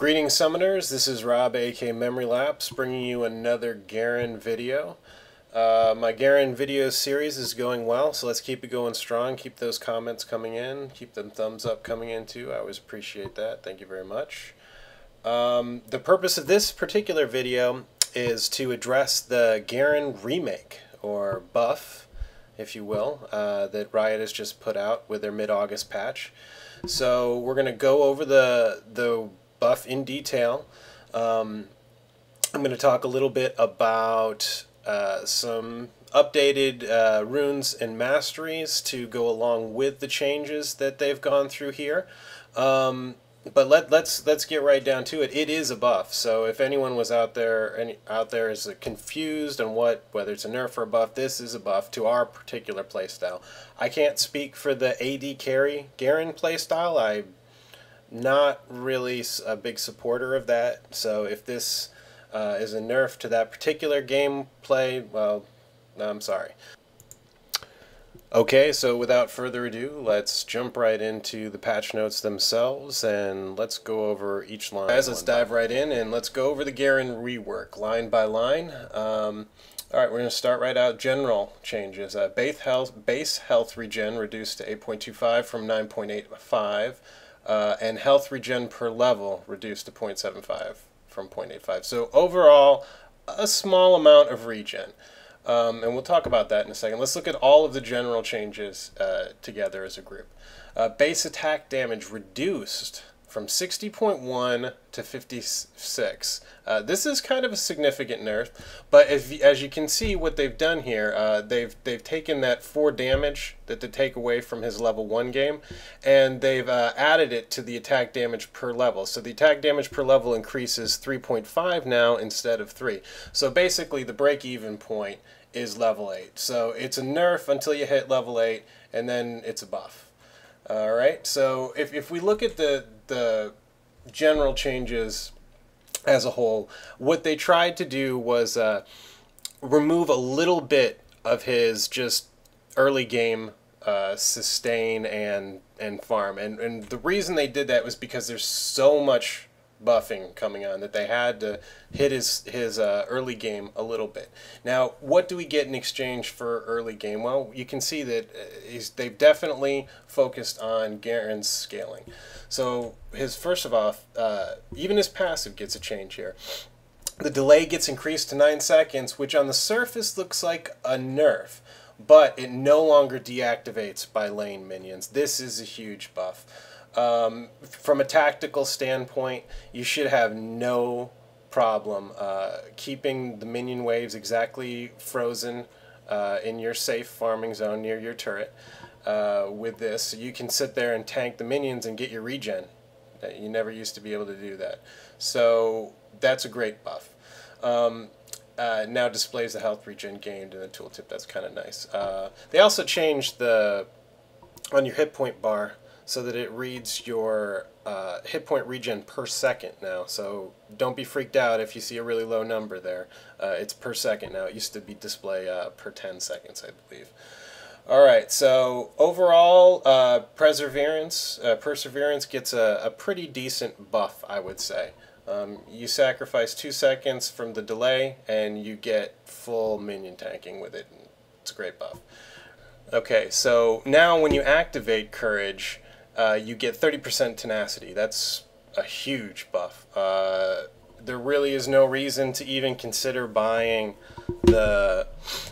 Greetings Summoners, this is Rob aka Memory Lapse bringing you another Garen video. My Garen video series is going well, so let's keep it going strong. Keep those comments coming in, keep them thumbs up coming in too. I always appreciate that. Thank you very much. The purpose of this particular video is to address the Garen remake, or buff, if you will, that Riot has just put out with their mid-August patch. So we're going to go over the buff in detail. I'm going to talk a little bit about some updated runes and masteries to go along with the changes that they've gone through here. But let's get right down to it. It is a buff, so if anyone was out there is confused on whether it's a nerf or a buff, this is a buff to our particular playstyle. I can't speak for the AD carry Garen playstyle. I'm not really a big supporter of that, so if this is a nerf to that particular gameplay, well, I'm sorry. Okay, so without further ado, let's jump right into the patch notes themselves, and let's go over each line. Guys, let's dive right in, and let's go over the Garen rework, line by line. Alright, we're going to start right out. General changes. Base health regen reduced to 8.25 from 9.85, and health regen per level reduced to 0.75 from 0.85. So overall, a small amount of regen. And we'll talk about that in a second. Let's look at all of the general changes together as a group. Base attack damage reduced from 60.1 to 56. This is kind of a significant nerf, but as you can see, what they've done here, they've taken that 4 damage that they take away from his level 1 game, and they've added it to the attack damage per level. So the attack damage per level increases 3.5 now instead of 3. So basically the break-even point is level 8. So it's a nerf until you hit level 8, and then it's a buff. Alright, so if we look at the general changes as a whole, what they tried to do was remove a little bit of his just early game sustain and farm. And the reason they did that was because there's so much buffing coming on that they had to hit his early game a little bit. Now, what do we get in exchange for early game? Well, you can see that they've definitely focused on Garen's scaling. So first of all, even his passive gets a change here. The delay gets increased to 9 seconds, which on the surface looks like a nerf, but it no longer deactivates by lane minions. This is a huge buff. From a tactical standpoint, you should have no problem keeping the minion waves exactly frozen in your safe farming zone near your turret. With this, you can sit there and tank the minions and get your regen. You never used to be able to do that. So that's a great buff. Now displays the health regen gained in the tooltip. That's kind of nice. They also changed on your hit point bar so that it reads your hit point regen per second now. So don't be freaked out if you see a really low number there. It's per second now. It used to be display per 10 seconds, I believe. Alright, so overall, Perseverance gets a pretty decent buff, I would say. You sacrifice 2 seconds from the delay, and you get full minion tanking with it. It's a great buff. Okay, so now when you activate Courage, you get 30% tenacity. That's a huge buff. There really is no reason to even consider buying the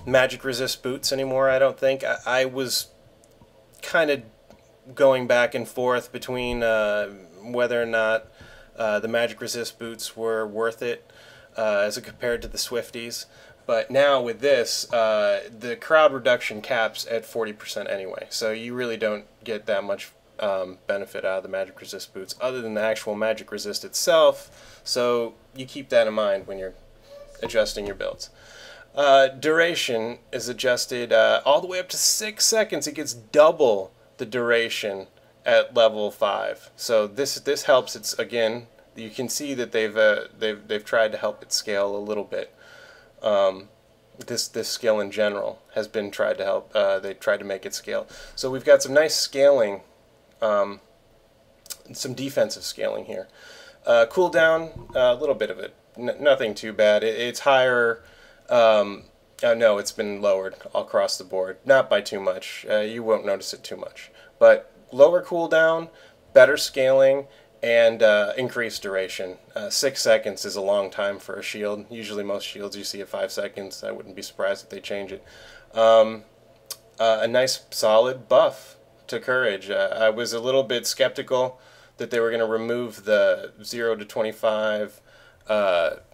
magic resist boots anymore, I don't think. I was kind of going back and forth between whether or not the magic resist boots were worth it as compared to the Swifties. But now with this, the crowd reduction caps at 40% anyway, so you really don't get that much benefit out of the magic resist boots other than the actual magic resist itself, so you keep that in mind when you're adjusting your builds. Duration is adjusted all the way up to 6 seconds. It gets double the duration at level 5, so this helps. It's, again, you can see that they've tried to help it scale a little bit. This skill in general has been tried to help. They tried to make it scale. So we've got some nice scaling, some defensive scaling here. Cooldown, a little bit of it. Nothing too bad. It's higher. Oh no, it's been lowered across the board. Not by too much. You won't notice it too much. But lower cooldown, better scaling, and increased duration. 6 seconds is a long time for a shield. Usually most shields you see at 5 seconds. I wouldn't be surprised if they change it. A nice solid buff to courage. I was a little bit skeptical that they were going to remove the 0 to 25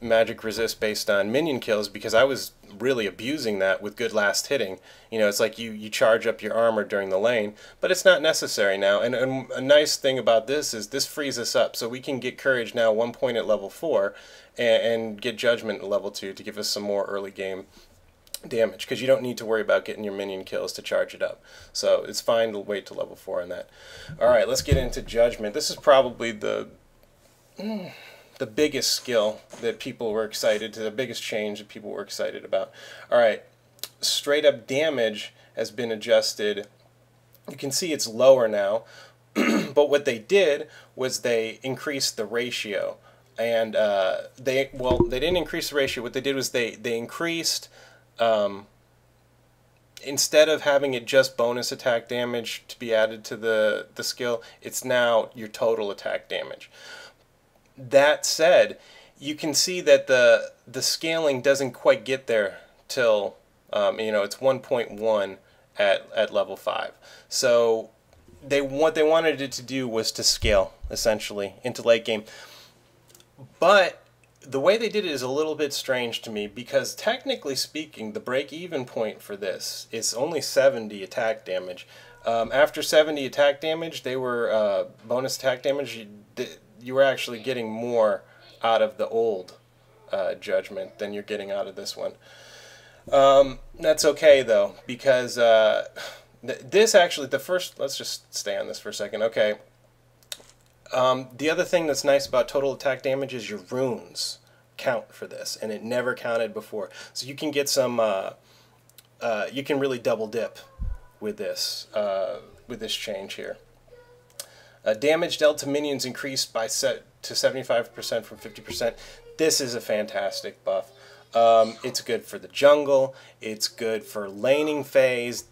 magic resist based on minion kills, because I was really abusing that with good last hitting. You know, it's like you charge up your armor during the lane, but it's not necessary now. And a nice thing about this is this frees us up, so we can get courage now 1 point at level 4 and get judgment at level 2 to give us some more early game damage, because you don't need to worry about getting your minion kills to charge it up. So it's fine to wait to level 4 on that. Alright, let's get into judgment. This is probably the biggest skill that people were excited to, the biggest change that people were excited about. Alright, straight up damage has been adjusted. You can see it's lower now, but what they did was they increased the ratio. And they didn't increase the ratio. What they did was they increased, instead of having it just bonus attack damage to be added to the skill, it's now your total attack damage. That said, you can see that the scaling doesn't quite get there till it's 1.1 at level 5. So what they wanted it to do was to scale essentially into late game. But the way they did it is a little bit strange to me, because technically speaking, the break-even point for this is only 70 attack damage. After 70 attack damage, they were bonus attack damage. You were actually getting more out of the old judgment than you're getting out of this one. That's okay though, because this actually, let's just stay on this for a second. Okay. The other thing that's nice about total attack damage is your runes count for this, and it never counted before. So you can get some, you can really double dip with this change here. Damage dealt to minions increased by to 75% from 50%. This is a fantastic buff. It's good for the jungle. It's good for laning phase.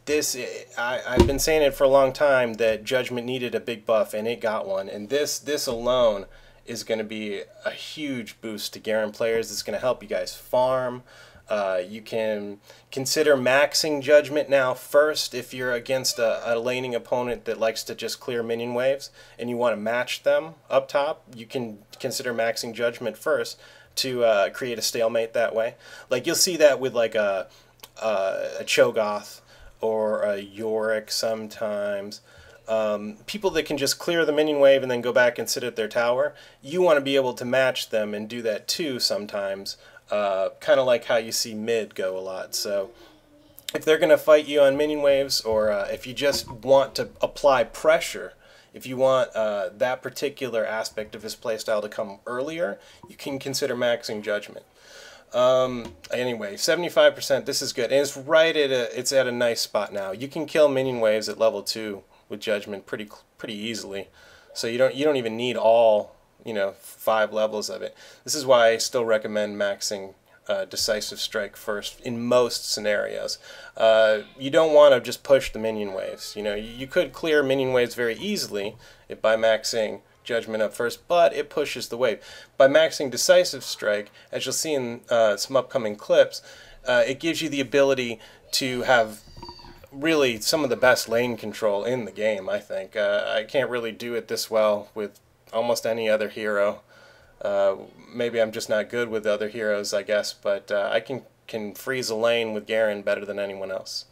I've been saying it for a long time that Judgment needed a big buff, and it got one. And this alone is going to be a huge boost to Garen players. It's going to help you guys farm. You can consider maxing Judgment now first if you're against a laning opponent that likes to just clear minion waves and you want to match them up top. You can consider maxing Judgment first to create a stalemate that way. Like you'll see that with like a Cho'Gath or a Yorick sometimes. People that can just clear the minion wave and then go back and sit at their tower, you want to be able to match them and do that too sometimes. Kind of like how you see mid go a lot. So if they're going to fight you on minion waves, or if you just want to apply pressure, if you want that particular aspect of his playstyle to come earlier, you can consider maxing Judgment. Anyway, 75%, this is good. And it's right at it's at a nice spot now. You can kill minion waves at level 2 with Judgment pretty easily. So you don't even need all 5 levels of it. This is why I still recommend maxing Decisive Strike first in most scenarios. You don't want to just push the minion waves. You could clear minion waves very easily by maxing Judgment up first, but it pushes the wave. By maxing Decisive Strike, as you'll see in some upcoming clips, it gives you the ability to have really some of the best lane control in the game, I think. I can't really do it this well with almost any other hero. Maybe I'm just not good with other heroes, I guess, but I can freeze a lane with Garen better than anyone else.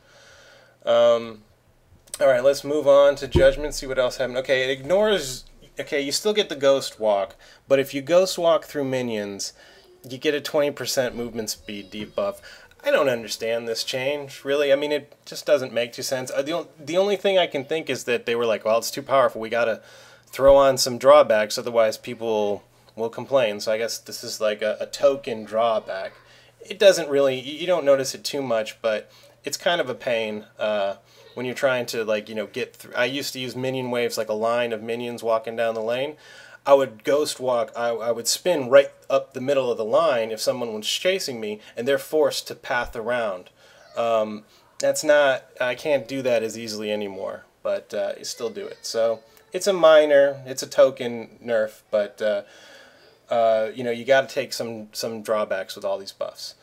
Alright, let's move on to Judgment, see what else happened. Okay, it ignores... Okay, you still get the Ghost Walk, but if you Ghost Walk through minions, you get a 20% movement speed debuff. I don't understand this change, really. I mean, it just doesn't make too sense. The only thing I can think is that they were like, well, it's too powerful, we gotta throw on some drawbacks, otherwise people will complain. So I guess this is like a token drawback. It doesn't really, you don't notice it too much, but it's kind of a pain when you're trying to, like, get through. I used to use minion waves like a line of minions walking down the lane. I would ghost walk. I would spin right up the middle of the line if someone was chasing me, and they're forced to path around. That's not. I can't do that as easily anymore, but you still do it. So it's a minor. It's a token nerf, but you know, you got to take some drawbacks with all these buffs.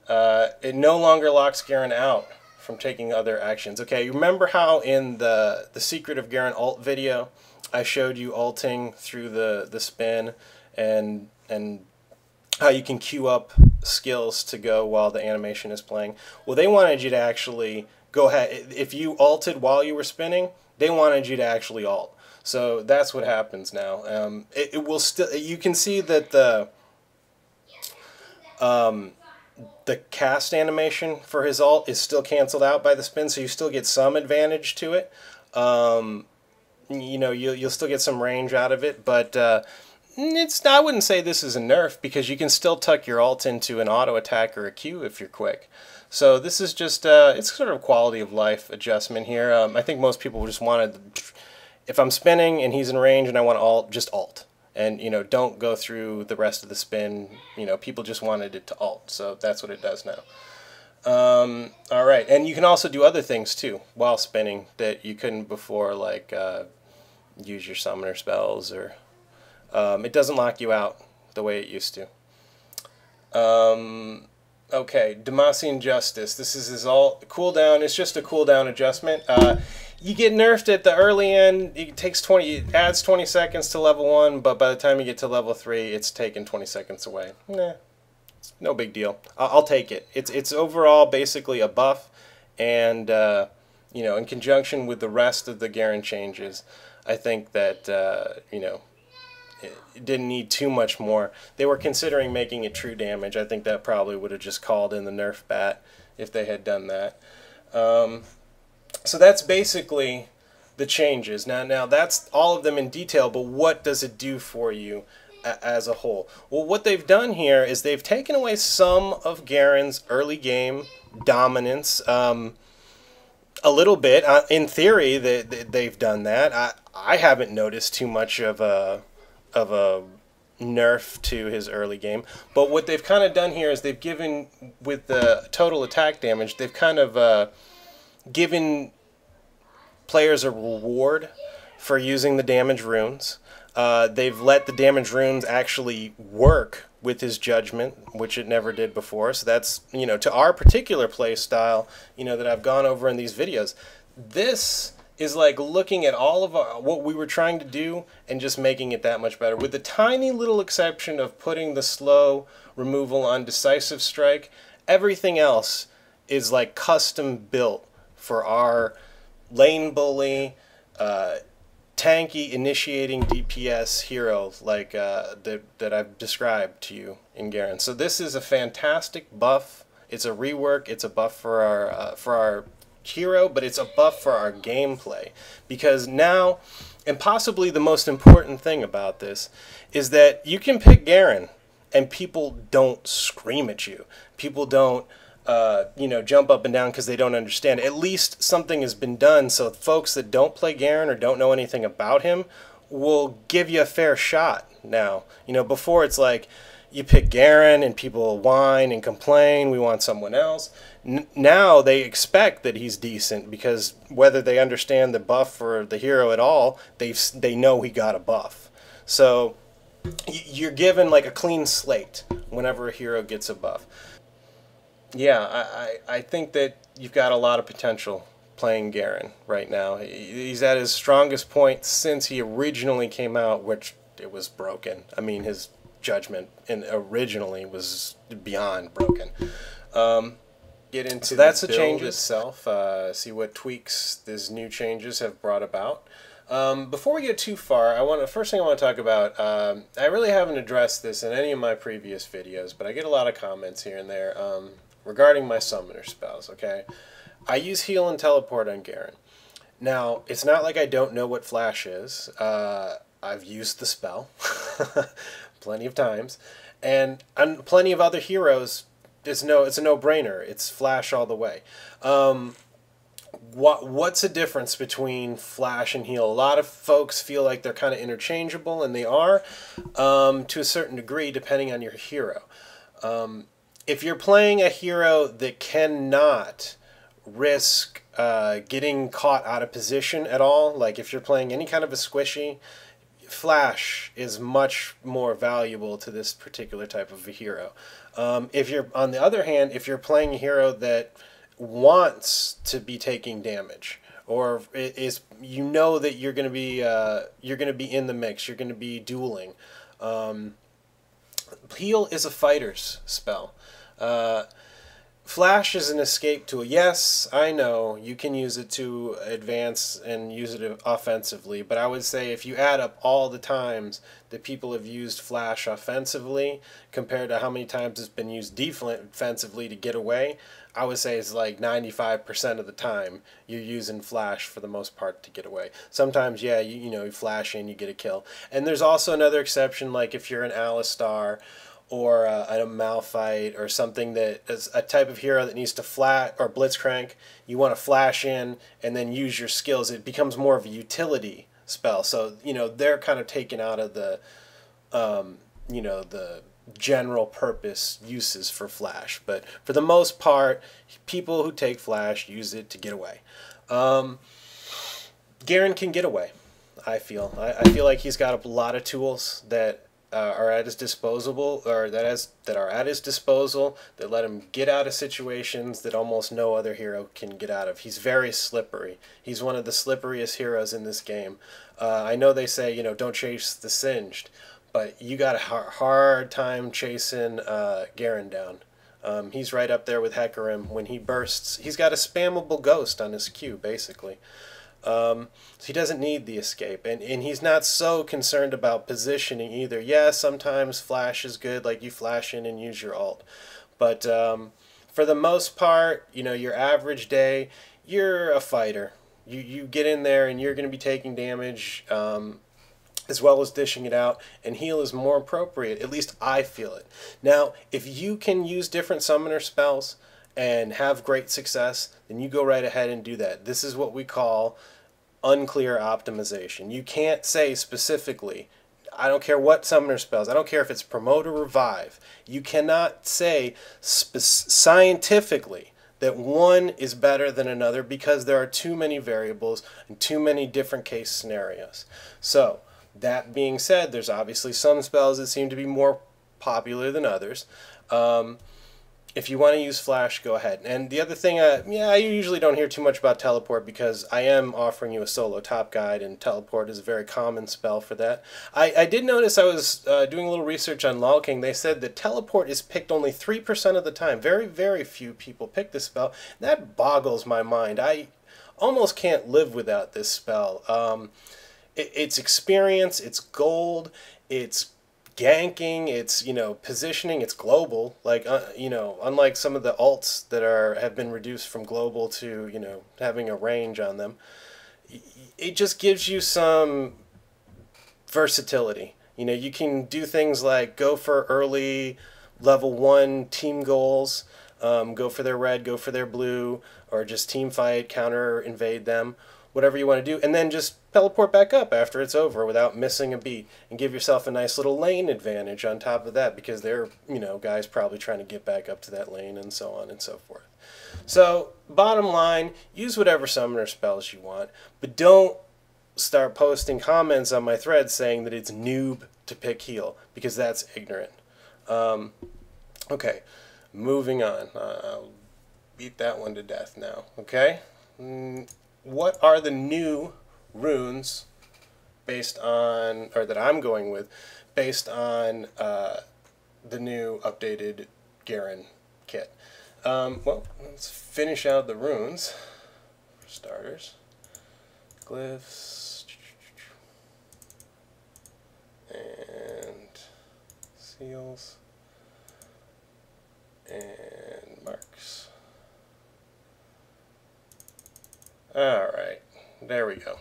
It no longer locks Garen out from taking other actions. Okay, you remember how in the Secret of Garen ult video, I showed you ulting through the spin and how you can queue up skills to go while the animation is playing. Well, they wanted you to actually go ahead. If you ulted while you were spinning, they wanted you to actually ult. So that's what happens now. It will still. You can see that the cast animation for his ult is still canceled out by the spin, so you still get some advantage to it. You know, you'll still get some range out of it, but I wouldn't say this is a nerf, because you can still tuck your ult into an auto attack or a Q if you're quick. So this is just it's sort of a quality of life adjustment here. I think most people just wanted, if I'm spinning and he's in range and I want to ult, just ult. And, you know, don't go through the rest of the spin. You know, people just wanted it to ult, so that's what it does now. All right, and you can also do other things too while spinning that you couldn't before, like use your summoner spells, or it doesn't lock you out the way it used to. Okay, Demacian Justice. This is his ult cooldown. It's just a cooldown adjustment. You get nerfed at the early end. It takes 20. It adds 20 seconds to level 1, but by the time you get to level 3, it's taken 20 seconds away. Nah, it's no big deal. I'll take it. It's overall basically a buff, and you know, in conjunction with the rest of the Garen changes, I think that you know, it didn't need too much more. They were considering making it true damage. I think that probably would have just called in the nerf bat if they had done that. So that's basically the changes. Now that's all of them in detail, but what does it do for you as a whole? Well, what they've done here is they've taken away some of Garen's early game dominance. A little bit. In theory, they've done that. I haven't noticed too much of a nerf to his early game. But what they've kind of done here is they've given, with the total attack damage, they've kind of given players a reward for using the damage runes. They've let the damage runes actually work with his judgment, which it never did before. So that's, you know, to our particular play style, you know, that I've gone over in these videos. This is like looking at all of what we were trying to do and just making it that much better, with the tiny little exception of putting the slow removal on decisive strike. Everything else is like custom built for our lane bully, tanky initiating DPS hero like that I've described to you in Garen. So this is a fantastic buff. It's a rework. It's a buff for our hero, but it's a buff for our gameplay, because now, and possibly the most important thing about this, is that you can pick Garen and people don't scream at you. People don't you know, jump up and down because they don't understand. At least something has been done so folks that don't play Garen or don't know anything about him will give you a fair shot now. You know, before it's like you pick Garen and people whine and complain, we want someone else. Now they expect that he's decent, because whether they understand the buff for the hero at all, they know he got a buff. So you're given like a clean slate whenever a hero gets a buff. Yeah, I think that you've got a lot of potential playing Garen right now. He's at his strongest point since he originally came out, which it was broken. I mean, his judgment originally was beyond broken. Get into so that's the change itself. See what tweaks these new changes have brought about. Before we get too far, first thing I want to talk about. I really haven't addressed this in any of my previous videos, but I get a lot of comments here and there regarding my summoner spells. Okay, I use heal and teleport on Garen. Now, it's not like I don't know what flash is. I've used the spell plenty of times, and on plenty of other heroes, it's a no-brainer. It's flash all the way. what's the difference between flash and heal? A lot of folks feel like they're kind of interchangeable, and they are, to a certain degree, depending on your hero. If you're playing a hero that cannot risk getting caught out of position at all, like if you're playing any kind of a squishy, flash is much more valuable to this particular type of a hero. If you're, on the other hand, if you're playing a hero that wants to be taking damage, or is, you know that you're going to be in the mix, you're going to be dueling. Heal is a fighter's spell. Flash is an escape tool. Yes, I know you can use it to advance and use it offensively, but I would say if you add up all the times that people have used Flash offensively compared to how many times it's been used defensively to get away, I would say it's like 95% of the time you're using Flash for the most part to get away. Sometimes, yeah, you know, you flash in, you get a kill. And there's also another exception, like if you're an Alistar or a Malphite or something that is a type of hero that needs to flat or blitzcrank, you want to flash in and then use your skills. It becomes more of a utility spell. So, you know, they're kind of taken out of the, you know, the general purpose uses for flash. But for the most part, people who take flash use it to get away. Garen can get away, I feel. I feel like he's got a lot of tools that are at his disposal, or that are at his disposal, that let him get out of situations that almost no other hero can get out of. He's very slippery. He's one of the slipperiest heroes in this game. I know they say, you know, don't chase the singed, but you got a hard time chasing Garen down. He's right up there with Hecarim. When he bursts, he's got a spammable ghost on his Q, basically. So he doesn't need the escape, and he's not so concerned about positioning either. Yeah, sometimes flash is good, like you flash in and use your ult, but for the most part, you know, your average day, you're a fighter. You get in there and you're going to be taking damage as well as dishing it out, and heal is more appropriate. At least I feel it. Now, if you can use different summoner spells and have great success, then you go right ahead and do that. This is what we call unclear optimization. You can't say specifically, I don't care what summoner spells, I don't care if it's promote or revive, you cannot say scientifically that one is better than another because there are too many variables and too many different case scenarios. So, that being said, there's obviously some spells that seem to be more popular than others. If you want to use flash, go ahead. And the other thing, yeah, I usually don't hear too much about teleport because I am offering you a solo top guide, and teleport is a very common spell for that. I did notice, I was doing a little research on LOL King. They said that teleport is picked only 3% of the time. Very, very few people pick this spell. That boggles my mind. I almost can't live without this spell. It's experience, it's gold, it's ganking, it's, you know, positioning, it's global, like you know, unlike some of the ults that have been reduced from global to, you know, having a range on them. It just gives you some versatility. You know, you can do things like go for early level 1 team goals, go for their red, go for their blue, or just team fight, counter invade them, whatever you want to do, and then just teleport back up after it's over without missing a beat, and give yourself a nice little lane advantage on top of that, because there are, you know, guys probably trying to get back up to that lane, and so on and so forth. So, bottom line, use whatever summoner spells you want, but don't start posting comments on my thread saying that it's noob to pick heal, because that's ignorant. Okay, moving on. I'll beat that one to death now, okay? What are the new runes based on, or that I'm going with, based on the new updated Garen kit? Well, let's finish out the runes for starters. Glyphs and seals and marks. Alright, there we go.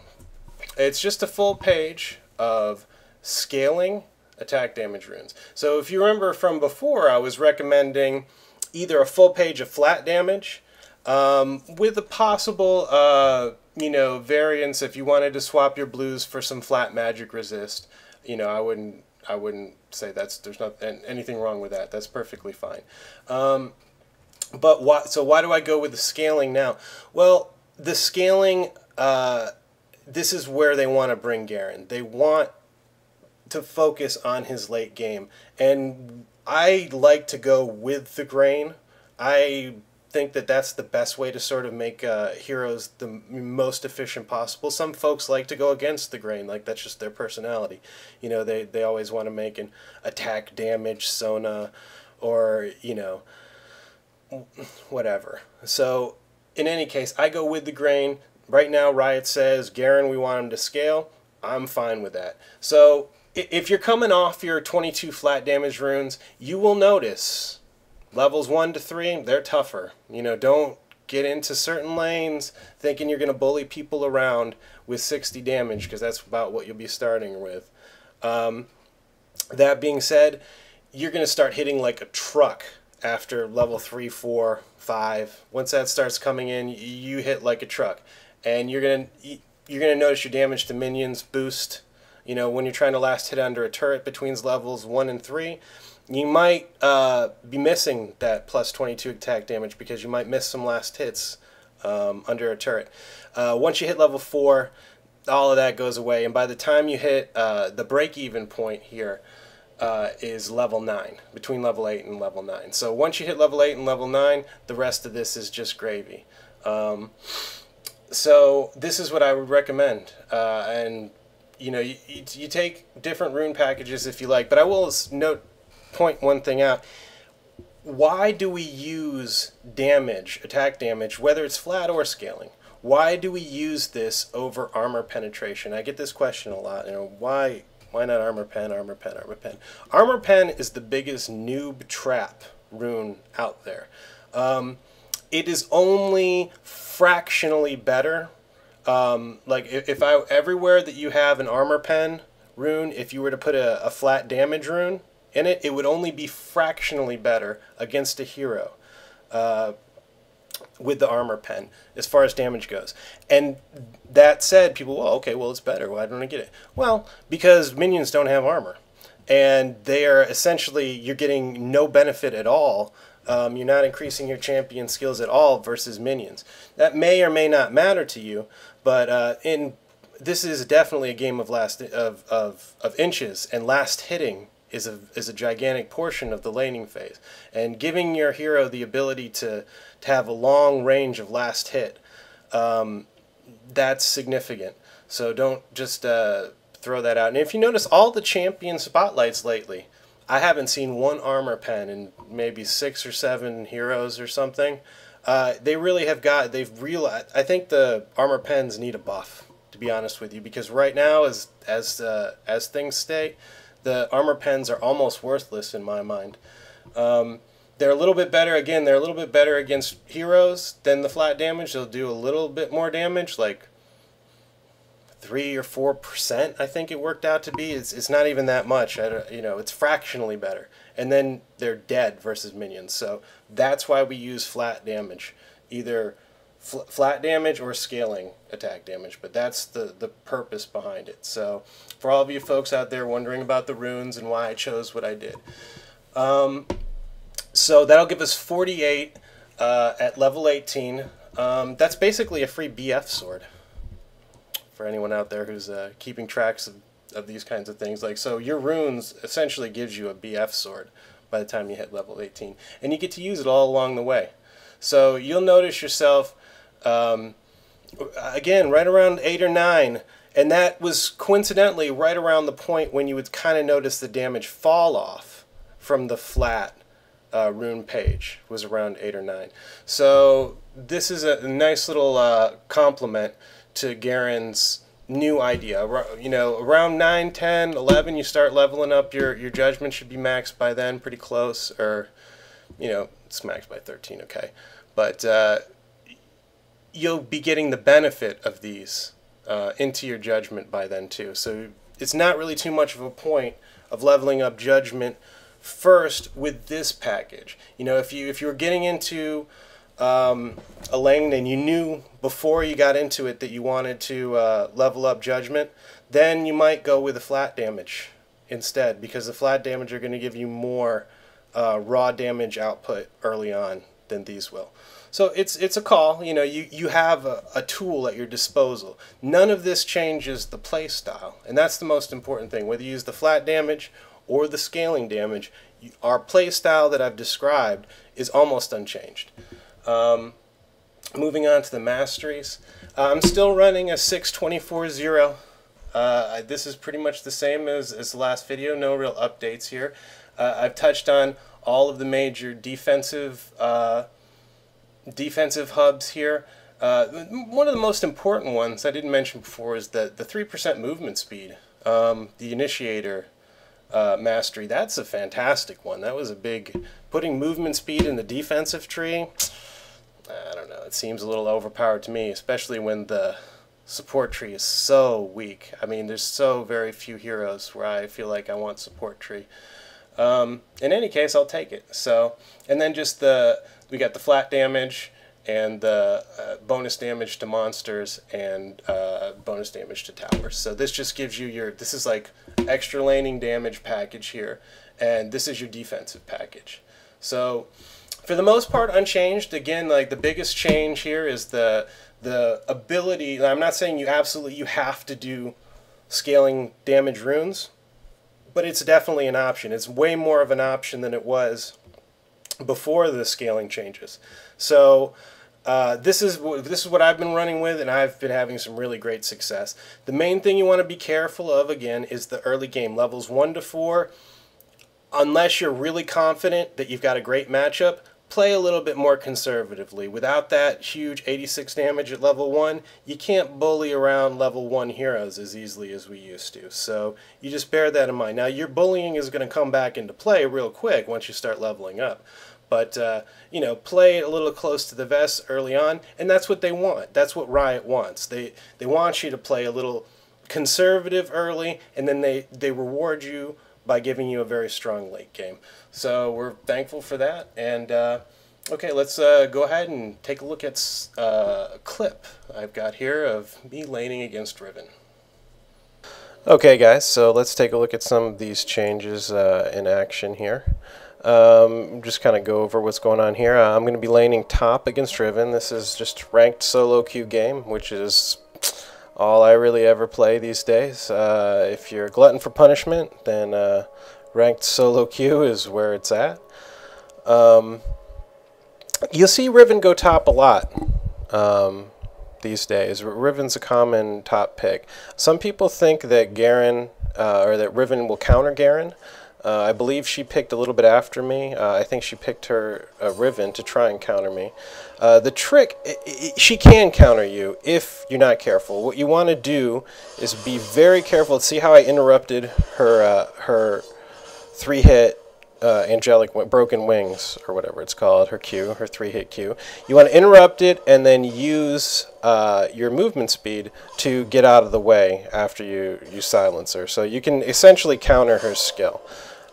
It's just a full page of scaling attack damage runes. So if you remember from before, I was recommending either a full page of flat damage, with a possible, you know, variance if you wanted to swap your blues for some flat magic resist. You know, I wouldn't say there's not anything wrong with that. That's perfectly fine. But why do I go with the scaling now? Well, the scaling, this is where they want to bring Garen. They want to focus on his late game. And I like to go with the grain. I think that that's the best way to sort of make heroes the most efficient possible. Some folks like to go against the grain, like that's just their personality. You know, they always want to make an attack damage Sona, or, you know, whatever. So in any case, I go with the grain. Right now, Riot says, Garen, we want him to scale. I'm fine with that. So if you're coming off your 22 flat damage runes, you will notice levels 1 to 3, they're tougher. You know, don't get into certain lanes thinking you're going to bully people around with 60 damage, because that's about what you'll be starting with. That being said, you're going to start hitting like a truck after level 3, 4, 5. Once that starts coming in, you hit like a truck. And you're gonna notice your damage to minions boost. You know, when you're trying to last hit under a turret between levels 1 and 3, you might be missing that plus 22 attack damage because you might miss some last hits under a turret. Once you hit level 4, all of that goes away, and by the time you hit the break-even point here is level 9, between level 8 and level 9. So once you hit level 8 and level 9, the rest of this is just gravy. So this is what I would recommend, and you know, you take different rune packages if you like, but I will point one thing out. Why do we use damage, attack damage, whether it's flat or scaling? Why do we use this over armor penetration? I get this question a lot. You know, why not armor pen, armor pen, armor pen? Armor pen is the biggest noob trap rune out there. It is only fractionally better. Like if everywhere that you have an armor pen rune, if you were to put a flat damage rune in it, it would only be fractionally better against a hero with the armor pen as far as damage goes. And that said, people, well, okay, well, it's better. Why don't I get it? Well, because minions don't have armor, and they are essentially, you're getting no benefit at all. You're not increasing your champion skills at all versus minions. That may or may not matter to you, but this is definitely a game of inches, and last hitting is a gigantic portion of the laning phase. And giving your hero the ability to have a long range of last hit, that's significant. So don't just throw that out. And if you notice, all the champion spotlights lately, I haven't seen one armor pen in maybe 6 or 7 heroes or something. They really have they've realized, I think the armor pens need a buff, to be honest with you, because right now, as things stay, the armor pens are almost worthless in my mind. They're a little bit better, again, they're a little bit better against heroes than the flat damage. They'll do a little bit more damage, like 3 or 4%, I think it worked out to be. It's not even that much. You know, it's fractionally better. And then they're dead versus minions. So that's why we use flat damage, either flat damage or scaling attack damage. But that's the purpose behind it. So for all of you folks out there wondering about the runes and why I chose what I did. So that'll give us 48 at level 18. That's basically a free BF sword, for anyone out there who's keeping tracks of these kinds of things. Like, so your runes essentially gives you a BF sword by the time you hit level 18. And you get to use it all along the way. So you'll notice yourself, again, right around 8 or 9, and that was coincidentally right around the point when you would kind of notice the damage fall off from the flat rune page, was around 8 or 9. So this is a nice little compliment to Garen's new idea. You know, around 9, 10, 11, you start leveling up. Your judgment should be maxed by then, pretty close, or, you know, it's maxed by 13, okay. But you'll be getting the benefit of these into your judgment by then too. So it's not really too much of a point of leveling up judgment first with this package. You know, if you were getting into a lane and you knew before you got into it that you wanted to level up judgment, then you might go with a flat damage instead, because the flat damage are going to give you more raw damage output early on than these will. So it's a call. You know, you have a tool at your disposal. None of this changes the play style, and that's the most important thing. Whether you use the flat damage or the scaling damage, our play style that I've described is almost unchanged. Moving on to the masteries, I'm still running a 6-24-0. This is pretty much the same as the last video. No real updates here. I've touched on all of the major defensive hubs here. One of the most important ones I didn't mention before is the 3% movement speed. The initiator mastery. That's a fantastic one. That was a big, putting movement speed in the defensive tree. I don't know. It seems a little overpowered to me, especially when the support tree is so weak. I mean, there's so very few heroes where I feel like I want support tree. In any case, I'll take it. So, and then just we got the flat damage and the bonus damage to monsters and bonus damage to towers. So this just gives you this is like extra laning damage package here, and this is your defensive package. So for the most part unchanged. Again, like the biggest change here is the ability. I'm not saying you have to do scaling damage runes, but it's definitely an option. It's way more of an option than it was before the scaling changes. So this is what I've been running with, and I've been having some really great success. The main thing you want to be careful of, again, is the early game. Levels 1 to 4, unless you're really confident that you've got a great matchup, play a little bit more conservatively. Without that huge 86 damage at level 1, you can't bully around level 1 heroes as easily as we used to. So you just bear that in mind. Now, your bullying is going to come back into play real quick once you start leveling up. But, you know, play a little close to the vest early on, and that's what they want. That's what Riot wants. They want you to play a little conservative early, and then they reward you by giving you a very strong late game. So we're thankful for that. And okay, let's go ahead and take a look at a clip I've got here of me laning against Riven. Okay guys, so let's take a look at some of these changes in action here. Just kind of go over what's going on here. I'm going to be laning top against Riven. This is just ranked solo queue game, which is all I really ever play these days. If you're a glutton for punishment, then ranked solo queue is where it's at. You'll see Riven go top a lot these days. Riven's a common top pick. Some people think that Garen, or that Riven will counter Garen. I believe she picked a little bit after me. I think she picked her Riven to try and counter me. The trick, she can counter you if you're not careful. What you want to do is be very careful. See how I interrupted her 3-hit angelic broken wings, or whatever it's called, her Q, her 3-hit Q. You want to interrupt it and then use your movement speed to get out of the way after you silence her. So you can essentially counter her skill.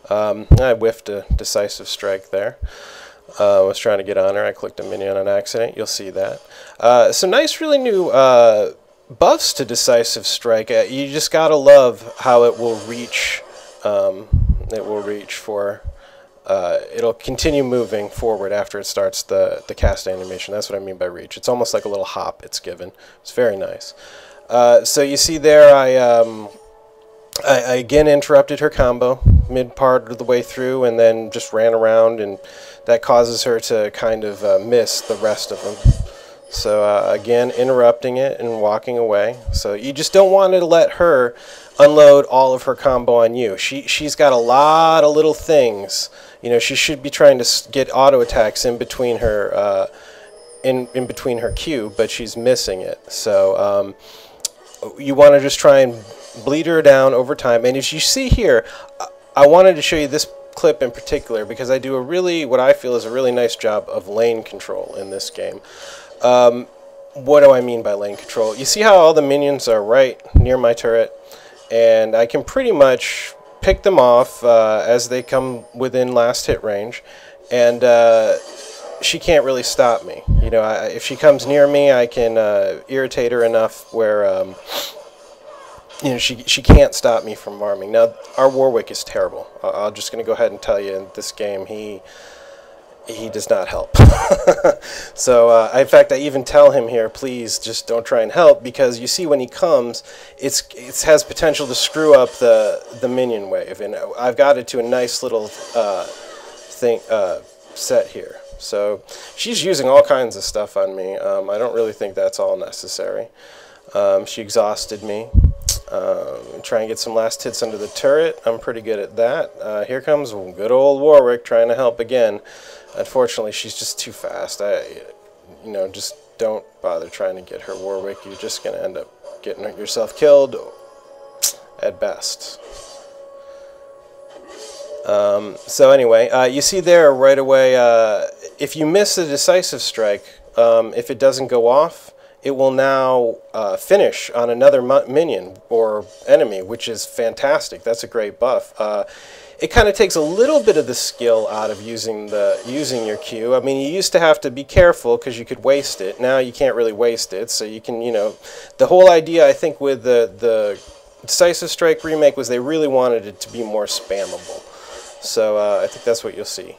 I whiffed a decisive strike there. I was trying to get on her. I clicked a minion on accident. You'll see that. Some nice, really new buffs to decisive strike. You just gotta love how it will reach. It'll continue moving forward after it starts the cast animation. That's what I mean by reach. It's almost like a little hop it's given. It's very nice. So you see there, I again interrupted her combo mid part of the way through, and then just ran around, and that causes her to kind of miss the rest of them. So again, interrupting it and walking away. So you just don't want to let her unload all of her combo on you. She's got a lot of little things. You know, she should be trying to get auto attacks in between her in between her Q, but she's missing it. So you want to just try and bleed her down over time. And as you see here, I wanted to show you this clip in particular because I do what I feel is a really nice job of lane control in this game. What do I mean by lane control? You see how all the minions are right near my turret, and I can pretty much pick them off as they come within last hit range, and she can't really stop me. You know, if she comes near me, I can irritate her enough where you know, she can't stop me from farming. Now, our Warwick is terrible. I'm just going to go ahead and tell you, in this game, he does not help. So, in fact, I even tell him here, please just don't try and help, because you see when he comes, it has potential to screw up the minion wave, and I've got it to a nice little set here. So she's using all kinds of stuff on me. I don't really think that's all necessary. She exhausted me. Try and get some last hits under the turret. I'm pretty good at that. Here comes good old Warwick trying to help again. Unfortunately, she's just too fast. You know, just don't bother trying to get her, Warwick. You're just going to end up getting yourself killed at best. So anyway, you see there right away, if you miss a decisive strike, if it doesn't go off, it will now finish on another minion or enemy, which is fantastic. That's a great buff. It kind of takes a little bit of the skill out of using your Q. I mean, you used to have to be careful because you could waste it. Now you can't really waste it, so you can, you know, the whole idea, I think, with the Decisive Strike remake was they really wanted it to be more spammable. So I think that's what you'll see.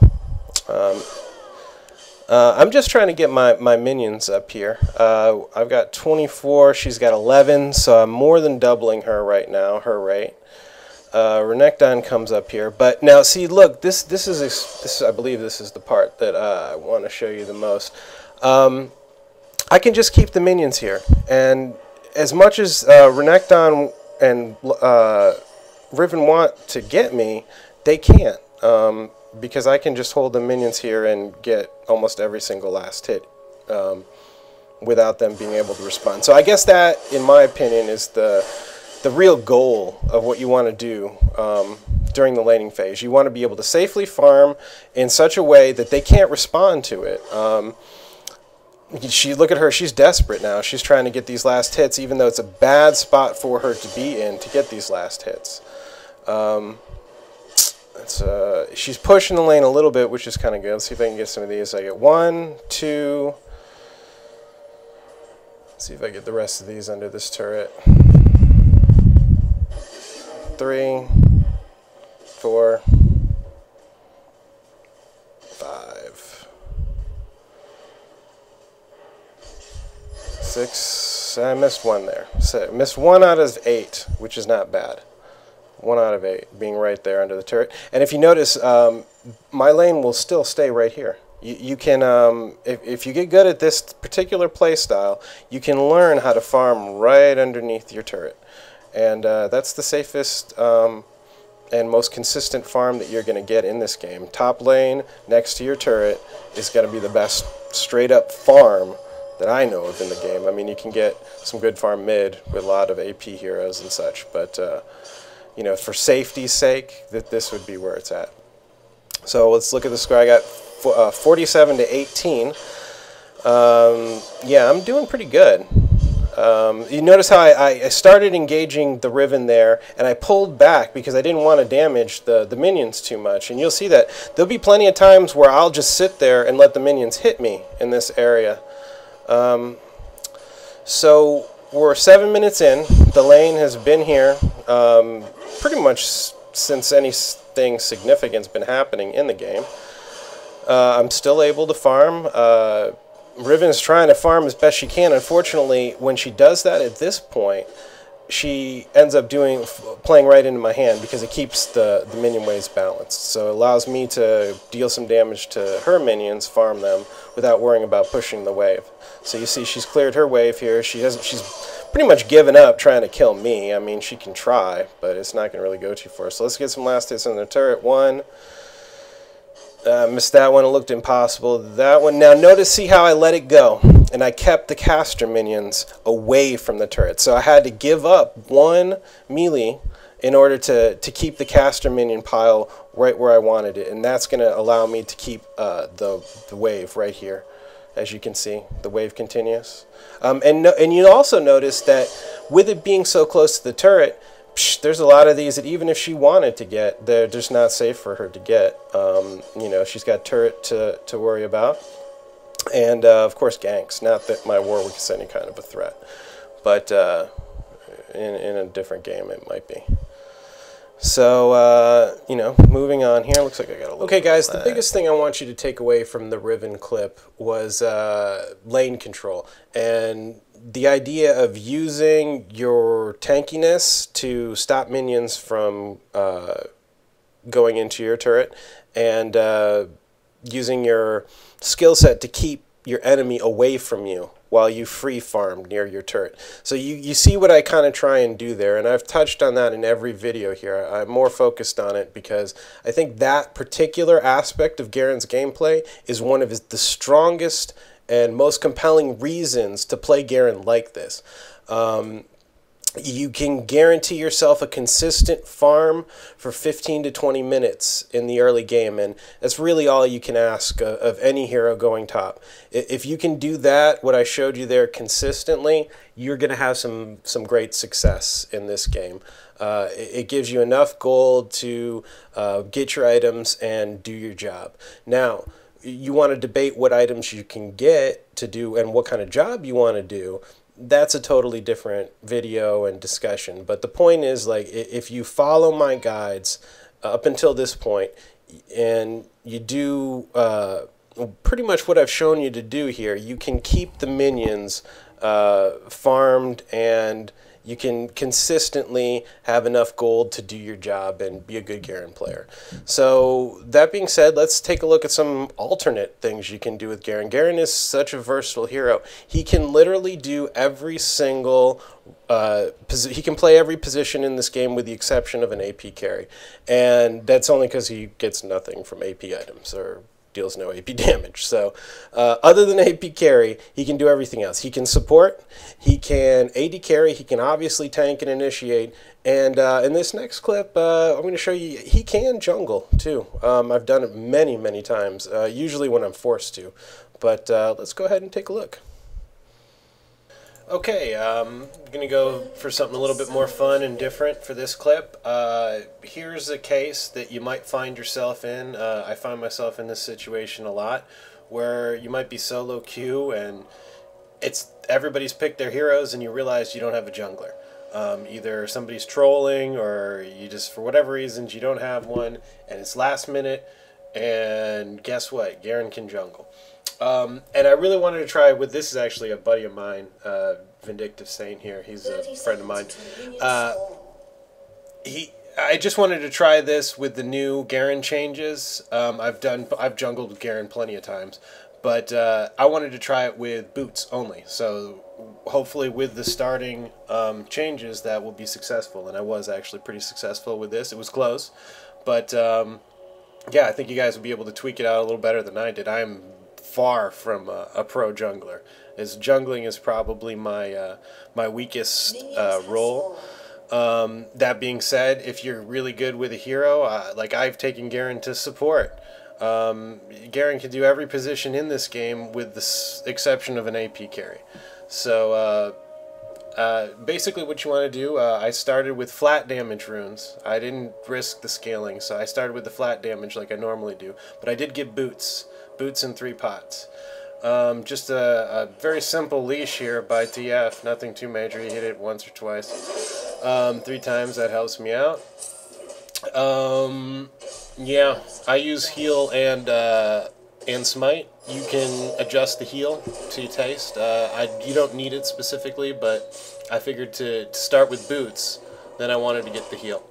I'm just trying to get my minions up here. I've got 24, she's got 11, so I'm more than doubling her right now, her rate. Renekton comes up here, but now see, look, this is I believe this is the part that I want to show you the most. I can just keep the minions here, and as much as Renekton and Riven want to get me, they can't, because I can just hold the minions here and get almost every single last hit without them being able to respond. So I guess that, in my opinion, is the real goal of what you want to do during the laning phase. You want to be able to safely farm in such a way that they can't respond to it. Look at her, she's desperate now. She's trying to get these last hits, even though it's a bad spot for her to be in to get these last hits. She's pushing the lane a little bit, which is kind of good. Let's see if I can get some of these. I get 1, 2. Let's see if I get the rest of these under this turret. 3, 4, 5, 6. I missed one there. So I missed 1 out of 8, which is not bad. 1 out of 8 being right there under the turret. And if you notice, my lane will still stay right here. You can, if you get good at this particular play style, you can learn how to farm right underneath your turret. And that's the safest and most consistent farm that you're going to get in this game. Top lane next to your turret is going to be the best straight up farm that I know of in the game. I mean, you can get some good farm mid with a lot of AP heroes and such, but you know, for safety's sake, this would be where it's at. So let's look at the score. I got 47 to 18. Yeah, I'm doing pretty good. You notice how I started engaging the Riven there, and I pulled back because I didn't want to damage the minions too much. And you'll see that there'll be plenty of times where I'll just sit there and let the minions hit me in this area. So we're 7 minutes in. The lane has been here pretty much since anything significant's been happening in the game. I'm still able to farm. Riven's trying to farm as best she can. Unfortunately, when she does that at this point, she ends up playing right into my hand because it keeps the minion waves balanced. So it allows me to deal some damage to her minions, farm them, without worrying about pushing the wave. So you see she's cleared her wave here. She's pretty much given up trying to kill me. I mean, she can try, but it's not going to really go too far. So let's get some last hits on the turret. 1. Missed that one. It looked impossible. That one. Now notice, see how I let it go, and I kept the caster minions away from the turret. So I had to give up 1 melee in order to keep the caster minion pile right where I wanted it, and that's going to allow me to keep the wave right here. As you can see, the wave continues. And you also notice that with it being so close to the turret, there's a lot of these that even if she wanted to get, they're just not safe for her to get. You know, she's got turret to worry about. And, of course, ganks. Not that my Warwick is any kind of a threat, but in a different game it might be. So, you know, moving on here. Looks like I got a little Okay, guys, the biggest thing I want you to take away from the Riven clip was lane control. And the idea of using your tankiness to stop minions from going into your turret, and using your skill set to keep your enemy away from you while you free farm near your turret. So you see what I kind of try and do there, and I've touched on that in every video here. I'm more focused on it because I think that particular aspect of Garen's gameplay is one of the strongest and most compelling reasons to play Garen like this. You can guarantee yourself a consistent farm for 15 to 20 minutes in the early game, and that's really all you can ask of any hero going top. If you can do that, what I showed you there consistently, you're going to have some great success in this game. It gives you enough gold to get your items and do your job. Now, you want to debate what items you can get to do and what kind of job you want to do. That's a totally different video and discussion. But the point is, like, if you follow my guides up until this point, and you do pretty much what I've shown you to do here, you can keep the minions farmed, and you can consistently have enough gold to do your job and be a good Garen player. So that being said, let's take a look at some alternate things you can do with Garen. Garen is such a versatile hero. He can literally do every single he can play every position in this game with the exception of an AP carry. And that's only because he gets nothing from AP items, or deals no AP damage. So other than AP carry, he can do everything else. He can support, he can AD carry, he can obviously tank and initiate, and in this next clip I'm going to show you he can jungle too. I've done it many times, usually when I'm forced to, but let's go ahead and take a look. Okay, I'm going to go for something a little bit more fun and different for this clip. Here's a case that you might find yourself in. I find myself in this situation a lot, where you might be solo queue and everybody's picked their heroes and you realize you don't have a jungler. Either somebody's trolling, or you just, for whatever reasons, you don't have one, and it's last minute, and guess what? Garen can jungle. And I really wanted to try with this. Is actually a buddy of mine, Vindictive Saint here. He's a friend of mine. I just wanted to try this with the new Garen changes. I've jungled with Garen plenty of times, but I wanted to try it with boots only. So hopefully with the starting changes that will be successful, and I was actually pretty successful with this. It was close, but yeah, I think you guys will be able to tweak it out a little better than I did. I'm far from a pro jungler, as jungling is probably my my weakest role. That being said, if you're really good with a hero, like I've taken Garen to support. Garen can do every position in this game with the exception of an AP carry. So basically what you want to do, I started with flat damage runes. I didn't risk the scaling, so I started with the flat damage like I normally do, but I did get boots in 3 pots. Just a very simple leash here by TF, nothing too major. You hit it once or twice, 3 times. That helps me out. Yeah, I use heal and smite. You can adjust the heal to your taste. You don't need it specifically, but I figured to start with boots, then I wanted to get the heal.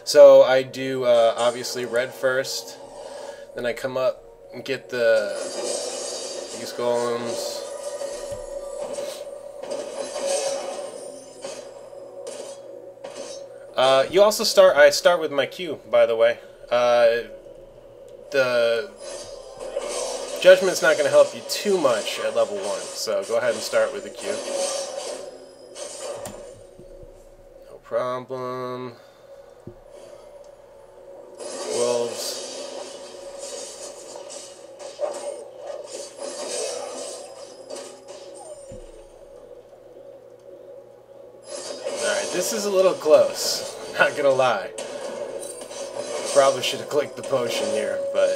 So I do obviously red first, then I come up and get these golems. You also I start with my Q, by the way. The Judgment's not going to help you too much at level 1, so go ahead and start with the Q. No problem. Wolves. Alright, this is a little close, not gonna lie. Probably should have clicked the potion here, but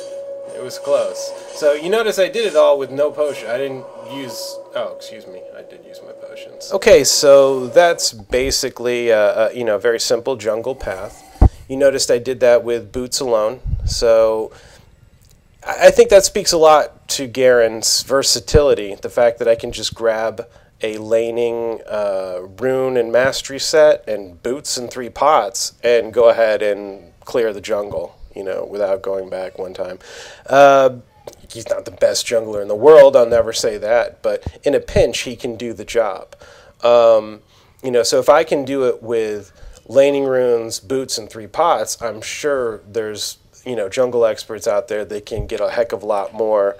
It was close. So you notice I did it all with no potion. I didn't use... Oh, excuse me. I did use my potions. Okay, so that's basically you know, a very simple jungle path. You noticed I did that with boots alone. So I think that speaks a lot to Garen's versatility. The fact that I can just grab a laning rune and mastery set and boots and 3 pots and go ahead and clear the jungle, you know, without going back one time. He's not the best jungler in the world, I'll never say that, but in a pinch he can do the job. You know, so if I can do it with laning runes, boots, and 3 pots, I'm sure there's, you know, jungle experts out there that can get a heck of a lot more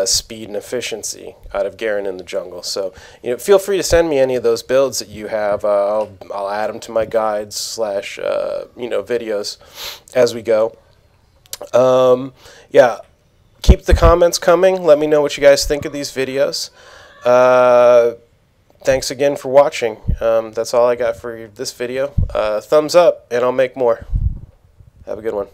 speed and efficiency out of Garen in the jungle. So, you know, feel free to send me any of those builds that you have. I'll add them to my guides slash you know, videos as we go. Yeah, keep the comments coming. Let me know what you guys think of these videos. Thanks again for watching. That's all I got for this video. Thumbs up, and I'll make more. Have a good one.